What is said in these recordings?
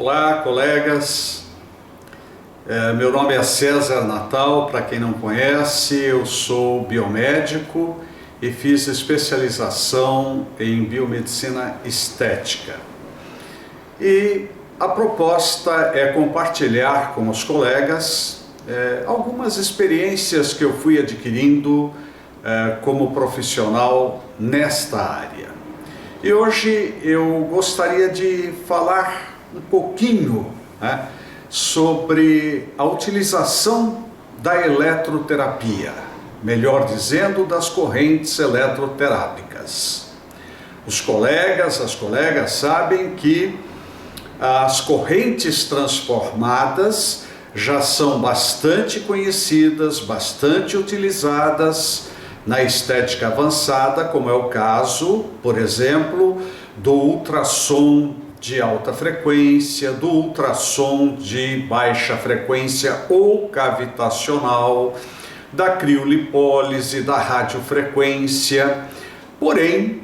Olá, colegas. Meu nome é César Natal, para quem não conhece, eu sou biomédico e fiz especialização em biomedicina estética. E a proposta é compartilhar com os colegas algumas experiências que eu fui adquirindo como profissional nesta área. E hoje eu gostaria de falar um pouquinho sobre a utilização da eletroterapia, melhor dizendo, das correntes eletroterápicas. Os colegas, as colegas sabem que as correntes transformadas já são bastante conhecidas, bastante utilizadas na estética avançada, como é o caso, por exemplo, do ultrassom de alta frequência, do ultrassom de baixa frequência ou cavitacional, da criolipólise, da radiofrequência. Porém,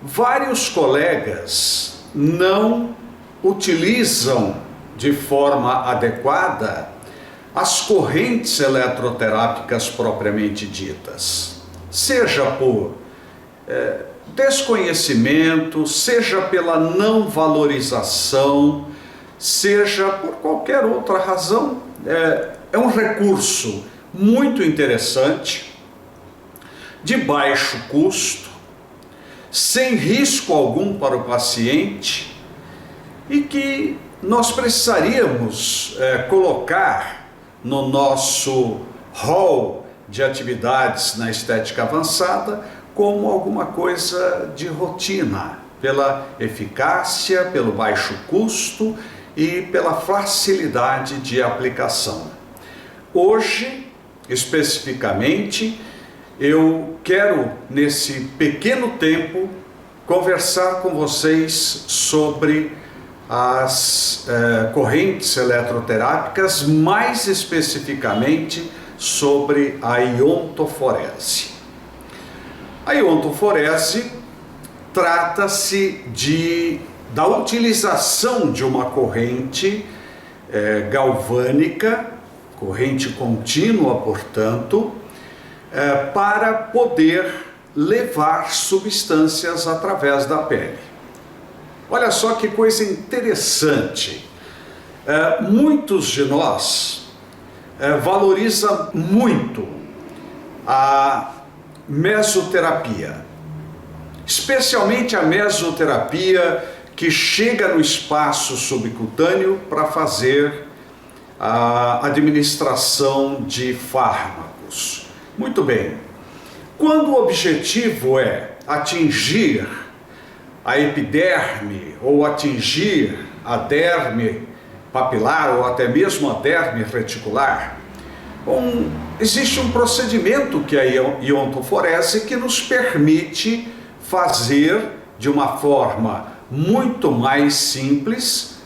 vários colegas não utilizam de forma adequada as correntes eletroterápicas propriamente ditas, seja por desconhecimento, seja pela não valorização, seja por qualquer outra razão. É um recurso muito interessante, de baixo custo, sem risco algum para o paciente e que nós precisaríamos colocar no nosso hall de atividades na estética avançada como alguma coisa de rotina, pela eficácia, pelo baixo custo e pela facilidade de aplicação. Hoje, especificamente, eu quero, nesse pequeno tempo, conversar com vocês sobre as correntes eletroterápicas, mais especificamente sobre a iontoforese. A iontoforese trata-se da utilização de uma corrente galvânica, corrente contínua, portanto, para poder levar substâncias através da pele. Olha só que coisa interessante. Muitos de nós valorizam muito a mesoterapia, especialmente a mesoterapia que chega no espaço subcutâneo para fazer a administração de fármacos. Muito bem, quando o objetivo é atingir a epiderme ou atingir a derme papilar ou até mesmo a derme reticular, existe um procedimento que é a iontoforese que nos permite fazer de uma forma muito mais simples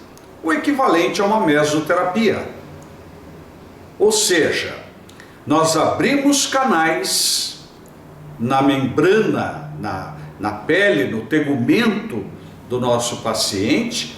o equivalente a uma mesoterapia. Ou seja, nós abrimos canais na membrana, na pele, no tegumento do nosso paciente.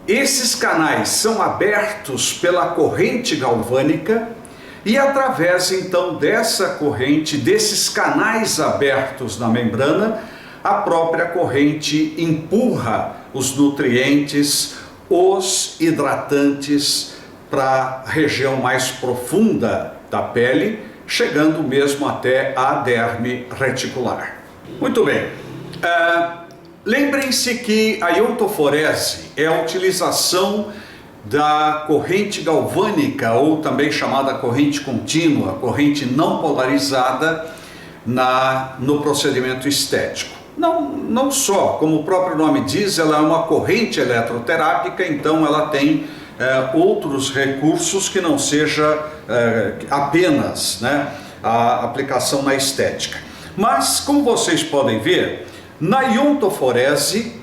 Esses canais são abertos pela corrente galvânica e através então dessa corrente, desses canais abertos na membrana, a própria corrente empurra os nutrientes, os hidratantes para a região mais profunda da pele, chegando mesmo até a derme reticular. Muito bem, lembrem-se que a iontoforese é a utilização da corrente galvânica, ou também chamada corrente contínua, corrente não polarizada no procedimento estético. Não só, como o próprio nome diz, ela é uma corrente eletroterápica, então ela tem outros recursos que não seja apenas a aplicação na estética. Mas, como vocês podem ver, na iontoforese,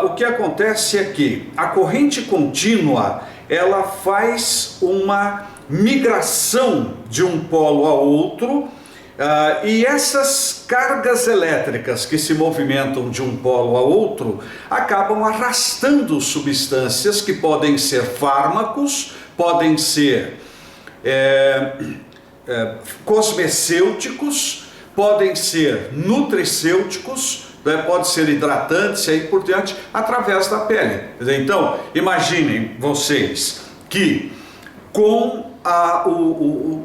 o que acontece é que a corrente contínua, ela faz uma migração de um polo a outro, E essas cargas elétricas que se movimentam de um polo a outro acabam arrastando substâncias que podem ser fármacos, podem ser cosmecêuticos, podem ser nutricêuticos, pode ser hidratantes e aí por diante, através da pele. Então, imaginem vocês que com a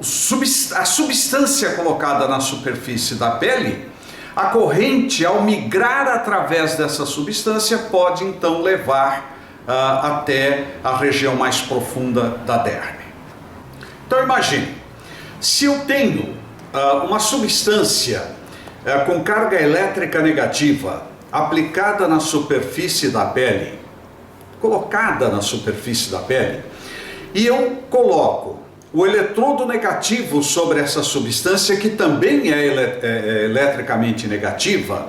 substância colocada na superfície da pele, a corrente, ao migrar através dessa substância, pode então levar até a região mais profunda da derme. Então imagine, se eu tenho uma substância com carga elétrica negativa aplicada na superfície da pele, colocada na superfície da pele, e eu coloco o eletrodo negativo sobre essa substância, que também é eletricamente negativa,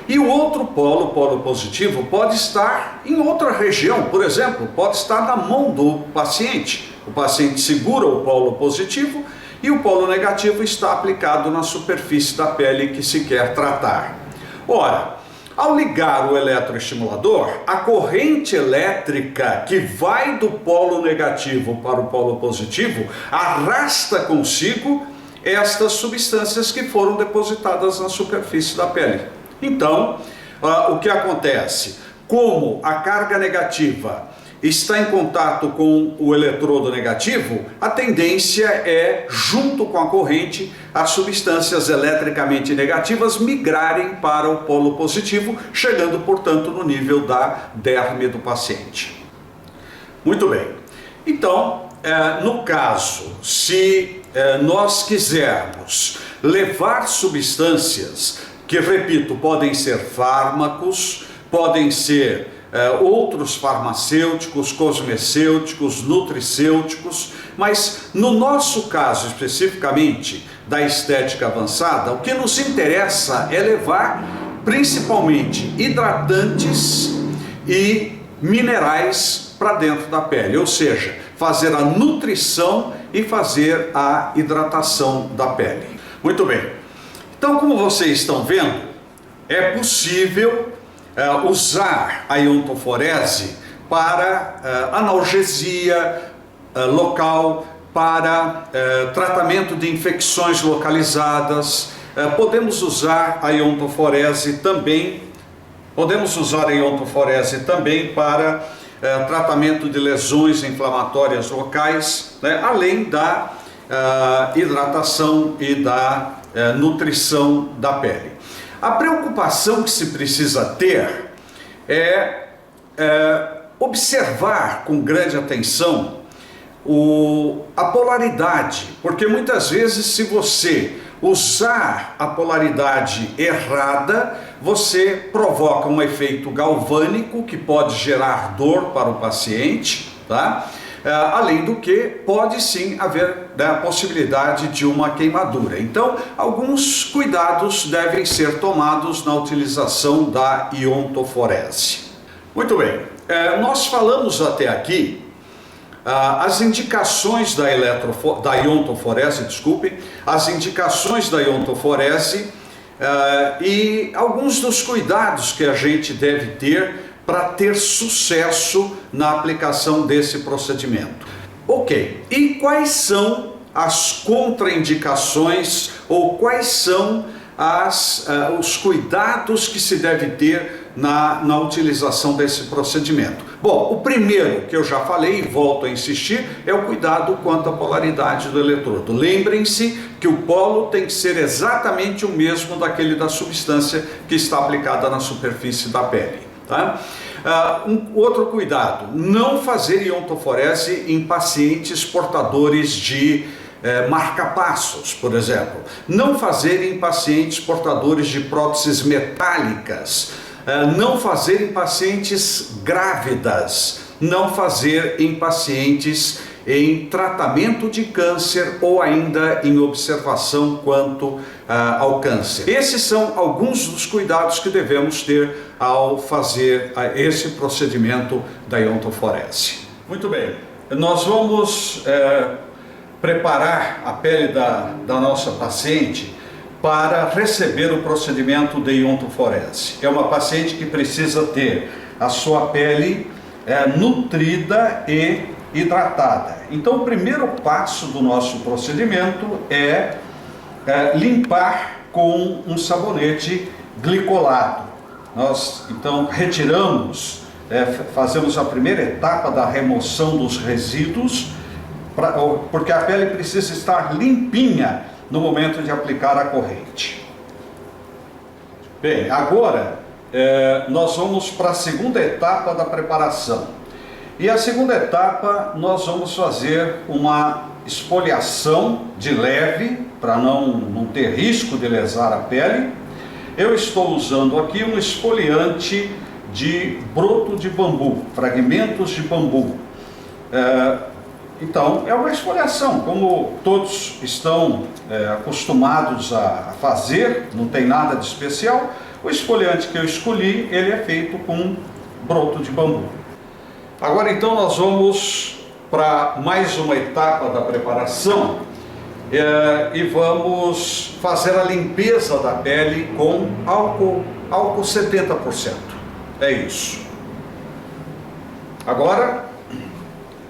e o outro polo, o polo positivo, pode estar em outra região, por exemplo, pode estar na mão do paciente. O paciente segura o polo positivo e o polo negativo está aplicado na superfície da pele que se quer tratar. Ora, ao ligar o eletroestimulador, a corrente elétrica que vai do polo negativo para o polo positivo arrasta consigo estas substâncias que foram depositadas na superfície da pele. Então, o que acontece? Como a carga negativa está em contato com o eletrodo negativo, a tendência é, junto com a corrente, as substâncias eletricamente negativas migrarem para o polo positivo, chegando, portanto, no nível da derme do paciente. Muito bem. Então, no caso, se nós quisermos levar substâncias que, repito, podem ser fármacos, podem ser outros farmacêuticos, cosmecêuticos, nutricêuticos, mas no nosso caso especificamente da estética avançada, o que nos interessa é levar principalmente hidratantes e minerais para dentro da pele, ou seja, fazer a nutrição e fazer a hidratação da pele. Muito bem, então como vocês estão vendo, é possível usar a iontoforese para analgesia local, para tratamento de infecções localizadas. Podemos usar a iontoforese também para tratamento de lesões inflamatórias locais, né, além da hidratação e da nutrição da pele. A preocupação que se precisa ter é observar com grande atenção a polaridade, porque muitas vezes, se você usar a polaridade errada, você provoca um efeito galvânico que pode gerar dor para o paciente, tá? Além do que pode sim haver a possibilidade de uma queimadura. Então, alguns cuidados devem ser tomados na utilização da iontoforese. Muito bem, nós falamos até aqui as indicações da iontoforese, as indicações da iontoforese e alguns dos cuidados que a gente deve ter para ter sucesso na aplicação desse procedimento. Ok, e quais são as contraindicações ou quais são os cuidados que se deve ter na utilização desse procedimento? Bom, o primeiro que eu já falei e volto a insistir é o cuidado quanto à polaridade do eletrodo. Lembrem-se que o polo tem que ser exatamente o mesmo daquele da substância que está aplicada na superfície da pele. Tá? Outro cuidado, não fazer iontoforese em pacientes portadores de marca-passos, por exemplo. Não fazer em pacientes portadores de próteses metálicas. Não fazer em pacientes grávidas. Não fazer em pacientes em tratamento de câncer ou ainda em observação quanto ao câncer. Esses são alguns dos cuidados que devemos ter ao fazer esse procedimento da iontoforese. Muito bem, nós vamos preparar a pele da nossa paciente para receber o procedimento de iontoforese. É uma paciente que precisa ter a sua pele nutrida e hidratada. Então, o primeiro passo do nosso procedimento é limpar com um sabonete glicolado. Nós, então, retiramos, fazemos a primeira etapa da remoção dos resíduos, porque a pele precisa estar limpinha no momento de aplicar a corrente. Bem, agora nós vamos para a segunda etapa da preparação. E a segunda etapa nós vamos fazer uma esfoliação de leve, para não ter risco de lesar a pele. Eu estou usando aqui um esfoliante de broto de bambu, fragmentos de bambu. Então, é uma esfoliação, como todos estão acostumados a fazer, não tem nada de especial. O esfoliante que eu escolhi, ele é feito com broto de bambu. Agora, então, nós vamos para mais uma etapa da preparação e vamos fazer a limpeza da pele com álcool 70%. É isso. Agora,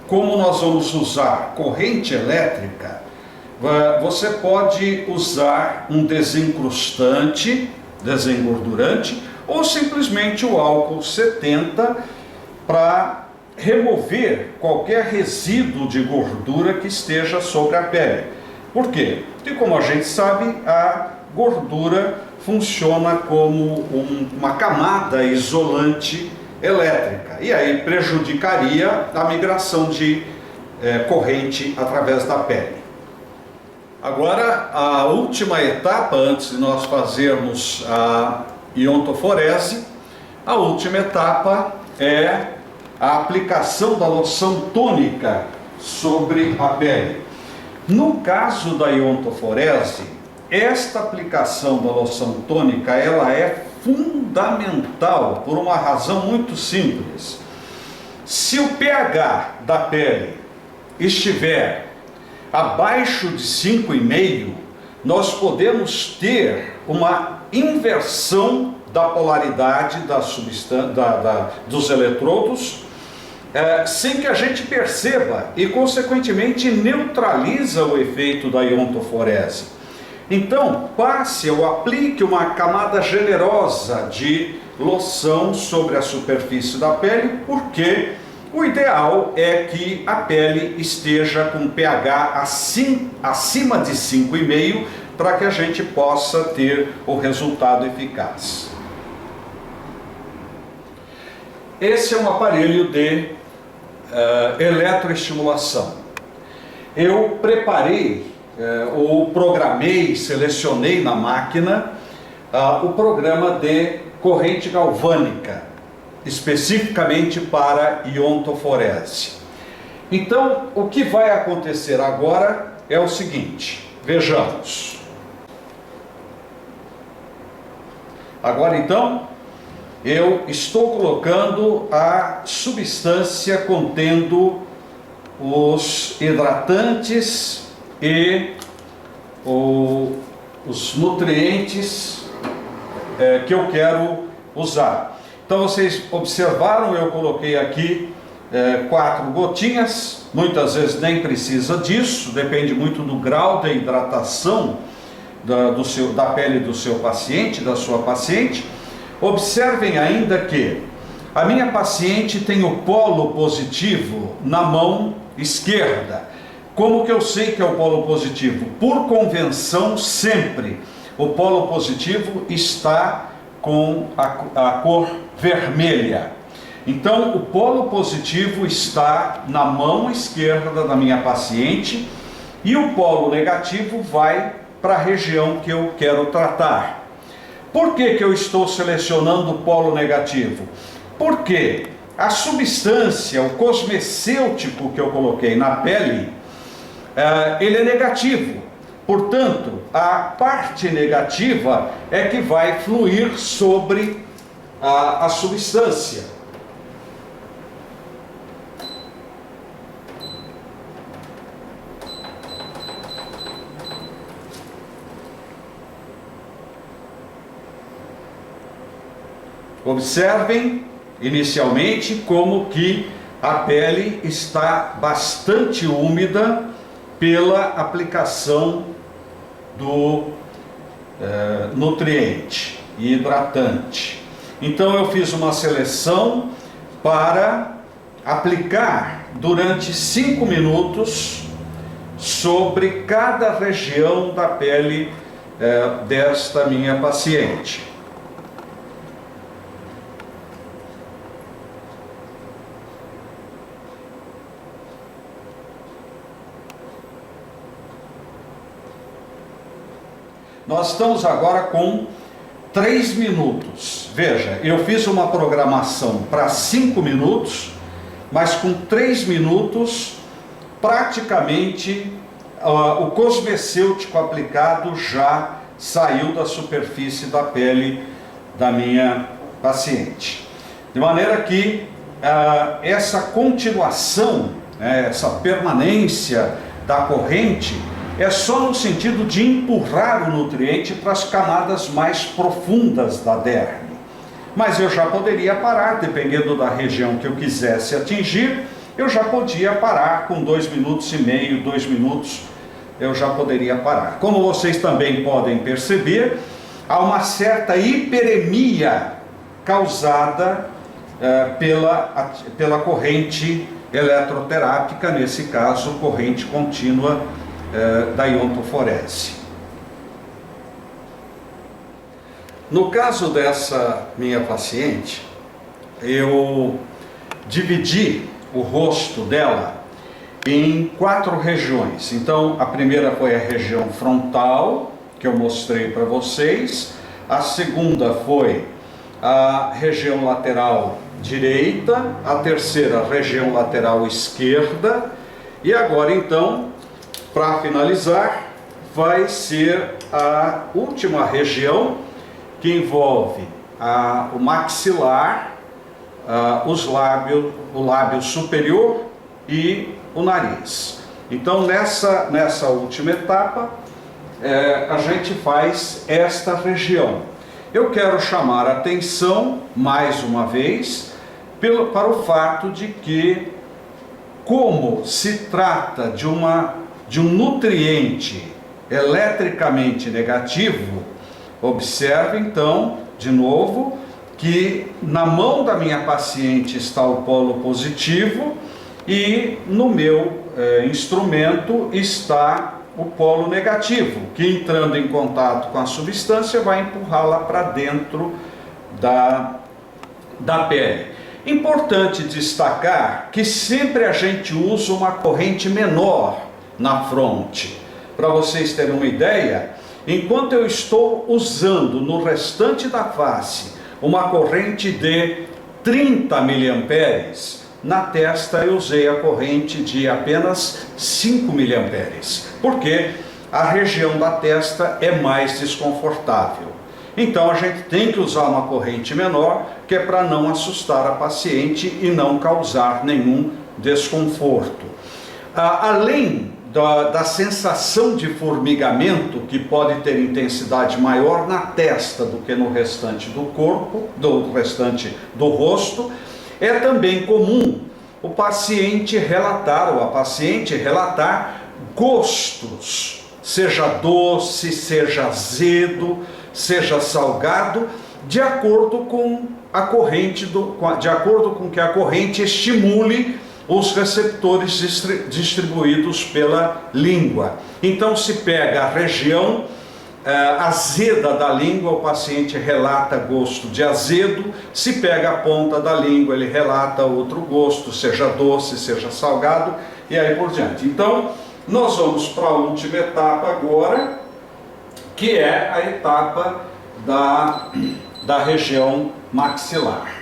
como nós vamos usar corrente elétrica, você pode usar um desencrustante, desengordurante, ou simplesmente o álcool 70 para remover qualquer resíduo de gordura que esteja sobre a pele. Por quê? Porque, como a gente sabe, a gordura funciona como uma camada isolante elétrica, e aí prejudicaria a migração de corrente através da pele. Agora, a última etapa, antes de nós fazermos a iontoforese, a última etapa é a aplicação da loção tônica sobre a pele. No caso da iontoforese, esta aplicação da loção tônica, ela é fundamental por uma razão muito simples. Se o pH da pele estiver abaixo de 5,5, nós podemos ter uma inversão da polaridade dos eletrodos, sem que a gente perceba, e consequentemente neutraliza o efeito da iontoforese. Então, passe ou aplique uma camada generosa de loção sobre a superfície da pele, porque o ideal é que a pele esteja com pH acima de 5,5, para que a gente possa ter o resultado eficaz. Esse é um aparelho de eletroestimulação. Eu preparei, ou programei, selecionei na máquina o programa de corrente galvânica, especificamente para iontoforese. Então, o que vai acontecer agora é o seguinte, vejamos. Agora então, eu estou colocando a substância contendo os hidratantes e os nutrientes que eu quero usar. Então vocês observaram, eu coloquei aqui 4 gotinhas, muitas vezes nem precisa disso, depende muito do grau de hidratação da pele do seu paciente, da sua paciente. Observem ainda que a minha paciente tem o polo positivo na mão esquerda. Como que eu sei que é o polo positivo? Por convenção, sempre o polo positivo está com a cor vermelha. Então, o polo positivo está na mão esquerda da minha paciente e o polo negativo vai para a região que eu quero tratar. Por que eu estou selecionando o polo negativo? Porque a substância, o cosmecêutico que eu coloquei na pele, ele é negativo. Portanto, a parte negativa é que vai fluir sobre a substância. Observem inicialmente como que a pele está bastante úmida pela aplicação do nutriente e hidratante. Então eu fiz uma seleção para aplicar durante 5 minutos sobre cada região da pele desta minha paciente. Nós estamos agora com 3 minutos. Veja, eu fiz uma programação para 5 minutos, mas com 3 minutos, praticamente o cosmecêutico aplicado já saiu da superfície da pele da minha paciente. De maneira que essa continuação, essa permanência da corrente, é só no sentido de empurrar o nutriente para as camadas mais profundas da derme. Mas eu já poderia parar, dependendo da região que eu quisesse atingir, eu já podia parar com 2 minutos e meio, 2 minutos, eu já poderia parar. Como vocês também podem perceber, há uma certa hiperemia causada pela corrente eletroterápica, nesse caso, corrente contínua da iontoforese. No caso dessa minha paciente, eu dividi o rosto dela em 4 regiões. Então, a primeira foi a região frontal, que eu mostrei para vocês. A segunda foi a região lateral direita. A terceira, a região lateral esquerda. E agora, então, para finalizar, vai ser a última região, que envolve o maxilar, o lábio superior e o nariz. Então, nessa última etapa, a gente faz esta região. Eu quero chamar a atenção, mais uma vez, para o fato de que, como se trata de um nutriente eletricamente negativo, observe então, de novo, que na mão da minha paciente está o polo positivo e no meu instrumento está o polo negativo, que entrando em contato com a substância vai empurrá-la para dentro da pele. Importante destacar que sempre a gente usa uma corrente menor na fronte. Para vocês terem uma ideia, enquanto eu estou usando no restante da face uma corrente de 30 miliamperes, na testa eu usei a corrente de apenas 5 miliamperes, porque a região da testa é mais desconfortável. Então a gente tem que usar uma corrente menor, que é para não assustar a paciente e não causar nenhum desconforto. Além da sensação de formigamento, que pode ter intensidade maior na testa do que no restante do corpo, do restante do rosto, é também comum o paciente relatar, ou a paciente relatar gostos, seja doce, seja azedo, seja salgado, de acordo com a corrente, de acordo com que a corrente estimule os receptores distribuídos pela língua. Então, se pega a região azeda da língua, o paciente relata gosto de azedo. Se pega a ponta da língua, ele relata outro gosto, seja doce, seja salgado, e aí por diante. Então, nós vamos para a última etapa agora, que é a etapa da região maxilar.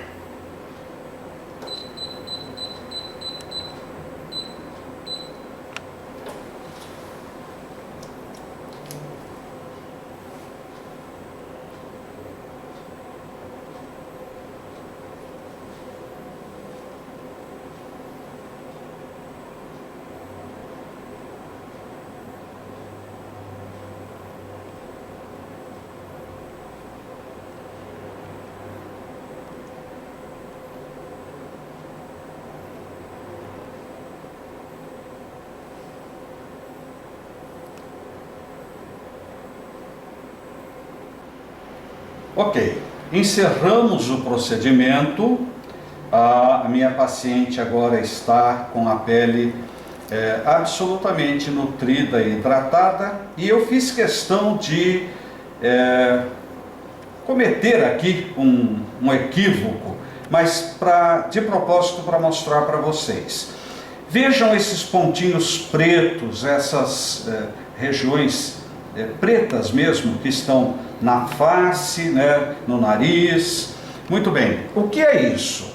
Ok, encerramos o procedimento. A minha paciente agora está com a pele absolutamente nutrida e hidratada, e eu fiz questão de cometer aqui um equívoco, mas de propósito para mostrar para vocês. Vejam esses pontinhos pretos, essas regiões pretas mesmo, que estão na face, né, no nariz. Muito bem, o que é isso?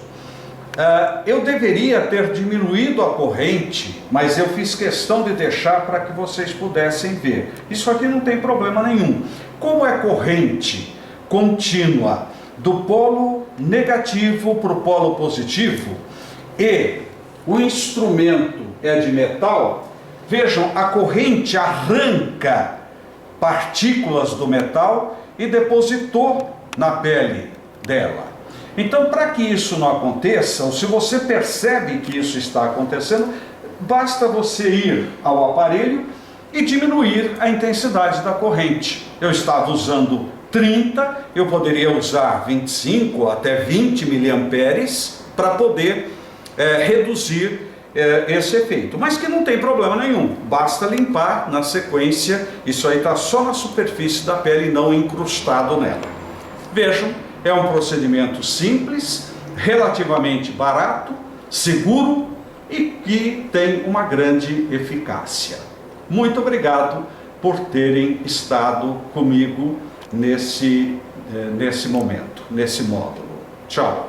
Eu deveria ter diminuído a corrente, mas eu fiz questão de deixar para que vocês pudessem ver. Isso aqui não tem problema nenhum. Como é corrente contínua do polo negativo para o polo positivo, e o instrumento é de metal, vejam, a corrente arranca partículas do metal e depositou na pele dela. Então, para que isso não aconteça, ou se você percebe que isso está acontecendo, basta você ir ao aparelho e diminuir a intensidade da corrente. Eu estava usando 30, eu poderia usar 25 até 20 miliamperes para poder reduzir esse efeito, mas que não tem problema nenhum, basta limpar na sequência. Isso aí está só na superfície da pele e não incrustado nela. Vejam, é um procedimento simples, relativamente barato, seguro e que tem uma grande eficácia. Muito obrigado por terem estado comigo nesse momento, nesse módulo. Tchau!